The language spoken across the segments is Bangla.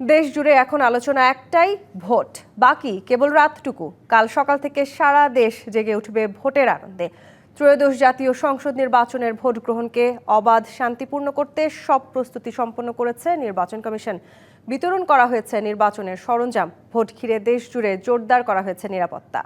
দেশ জুড়ে এখন আলোচনা একটাই, ভোট। বাকি কেবল রাতটুকু। কাল সকাল থেকে সারা দেশ জেগে উঠবে ভোটের আনন্দে। ত্রয়োদশ জাতীয় সংসদ নির্বাচনের ভোট গ্রহণকে অবাধ শান্তিপূর্ণ করতে সব প্রস্তুতি সম্পন্ন করেছে নির্বাচন কমিশন। বিতরণ করা হয়েছে নির্বাচনের সরঞ্জাম। ভোট ঘিরে দেশ জুড়ে জোরদার করা হয়েছে নিরাপত্তা।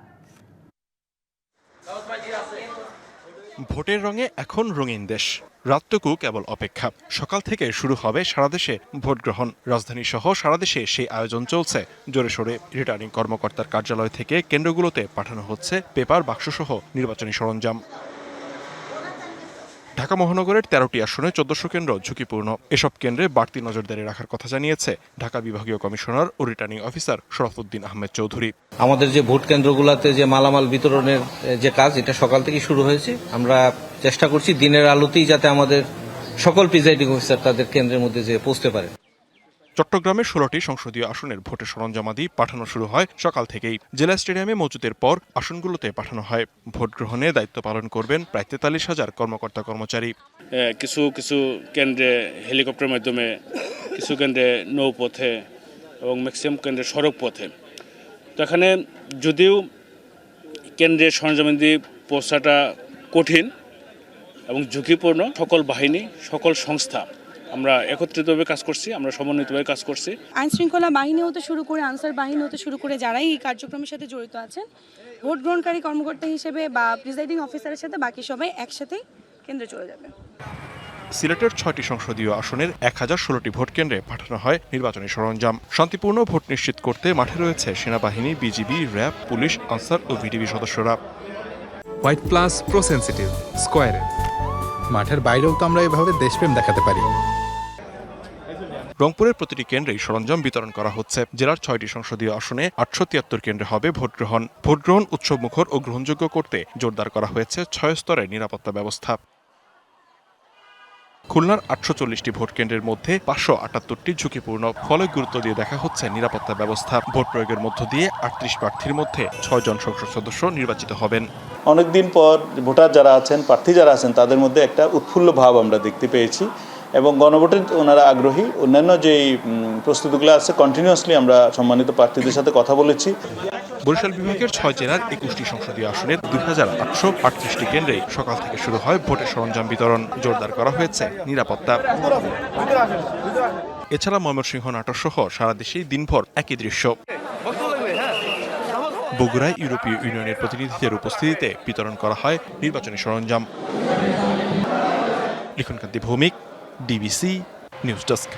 ভোটের রঙে এখন রঙিন দেশ। রাতটুকু কেবল অপেক্ষা। সকাল থেকে শুরু হবে সারা দেশে ভোট গ্রহণ। রাজধানী সহ সারা দেশে সেই আয়োজন চলছে জোরে সোরে। রিটার্নিং কর্মকর্তার কার্যালয় থেকে কেন্দ্রগুলোতে পাঠানো হচ্ছে পেপার বাক্সসহ নির্বাচনী সরঞ্জাম। ঢাকা মহানগরের 13টি আসনে 1400 কেন্দ্র ঝুঁকিপূর্ণ। এসব কেন্দ্রে বাড়তি নজরদারি রাখার কথা জানিয়েছে ঢাকা বিভাগীয় কমিশনার ও রিটার্নিং অফিসার শরফুদ্দিন আহমেদ চৌধুরী। আমাদের যে ভোট কেন্দ্রগুলোতে যে মালামাল বিতরণের যে কাজ, এটা সকাল থেকে শুরু হয়েছে। আমরা চেষ্টা করছি দিনের আলোতেই যাতে আমাদের সকল প্রিজাইডিং অফিসার তাদের কেন্দ্রের মধ্যে যে পৌঁছতে পারে। চট্টগ্রামে 16টি সংসদীয় আসনের ভোটের সরঞ্জামাদি পাঠানো শুরু হয় সকাল থেকেই। জেলা স্টেডিয়ামে মজুতের পর আসনগুলোতে পাঠানো হয়। ভোট গ্রহণে দায়িত্ব পালন করবেন প্রায় 43,000 কর্মকর্তা কর্মচারী। কিছু কিছু কেন্দ্রে হেলিকপ্টারের মাধ্যমে, কিছু কেন্দ্রে নৌপথে এবং ম্যাক্সিমাম কেন্দ্রে সড়ক পথে। তো এখানে যদিও কেন্দ্রের সরঞ্জামাদি পৌঁছাটা কঠিন এবং ঝুঁকিপূর্ণ, সকল বাহিনী, সকল সংস্থা আমরা একত্রিতভাবে কাজ করছি, আমরা সমন্বিতভাবে কাজ করছি। আইন শৃঙ্খলা বাহিনী হতে শুরু করে, আনসার বাহিনী হতে শুরু করে যারাই এই কার্যক্রমের সাথে জড়িত আছেন, ভোট গ্রহণকারী কর্মকর্তা হিসেবে বা প্রিজাইডিং অফিসারের সাথে বাকি সবাই একসাথেই কেন্দ্রে চলে যাবে। সিলেটের 6টি সংসদীয় আসনের 1016টি ভোট কেন্দ্রে পাঠানো হয় নির্বাচনী সরঞ্জাম। শান্তিপূর্ণ ভোট নিশ্চিত করতে মাঠে রয়েছে সেনাবাহিনী, বিজিবি, র্যাব, পুলিশ, আনসার ও ভিডিবি সদস্যরা। হোয়াইট প্লাস প্রো সেনসিটিভ স্কয়ারে। মাঠের বাইরেও তো আমরা এভাবে দেশপ্রেম দেখাতে পারি। রংপুরের প্রতিটি কেন্দ্রেই সরঞ্জাম বিতরণ করা হচ্ছে। জেলার 6টি সংসদীয় আসনে 873 কেন্দ্রে হবে ভোট গ্রহণ। ভোট গ্রহণ উৎসবমুখর ও গ্রহণযোগ্য করতে জোরদার করা হয়েছে 6 স্তরের নিরাপত্তা ব্যবস্থা। খুলনার 840টি ভোট কেন্দ্রের মধ্যে 578টি ঝুঁকিপূর্ণ। ফলে গুরুত্ব দিয়ে দেখা হচ্ছে নিরাপত্তা ব্যবস্থা। ভোট প্রয়োগের মধ্য দিয়ে 38 প্রার্থীর মধ্যে 6 জন সংসদ সদস্য নির্বাচিত হবেন। অনেকদিন পর ভোটার যারা আছেন, প্রার্থী যারা আছেন, তাদের মধ্যে একটা উৎফুল্ল ভাব আমরা দেখতে পেয়েছি এবং গণভোটে ওনারা আগ্রহী। অন্যান্য যেই প্রস্তুতিগুলো আছে, কন্টিনিউয়াসলি আমরা সম্মানিত প্রার্থীদের সাথে কথা বলেছি। বরিশাল বিভাগের 6 জেলার 21টি সংসদীয় আসনের 2838টি কেন্দ্রে সকাল থেকে শুরু হয় ভোটের সরঞ্জাম বিতরণ। জোরদার করা হয়েছে নিরাপত্তা। এছাড়া ময়মনসিংহ, নাটোর সহ সারা দেশেই দিনভর একই দৃশ্য। বগুড়ায় ইউরোপীয় ইউনিয়নের প্রতিনিধিদের উপস্থিতিতে বিতরণ করা হয় নির্বাচনী সরঞ্জাম। লিখনকান্তি ভৌমিক, ডিবিসি নিউজ ডেস্ক।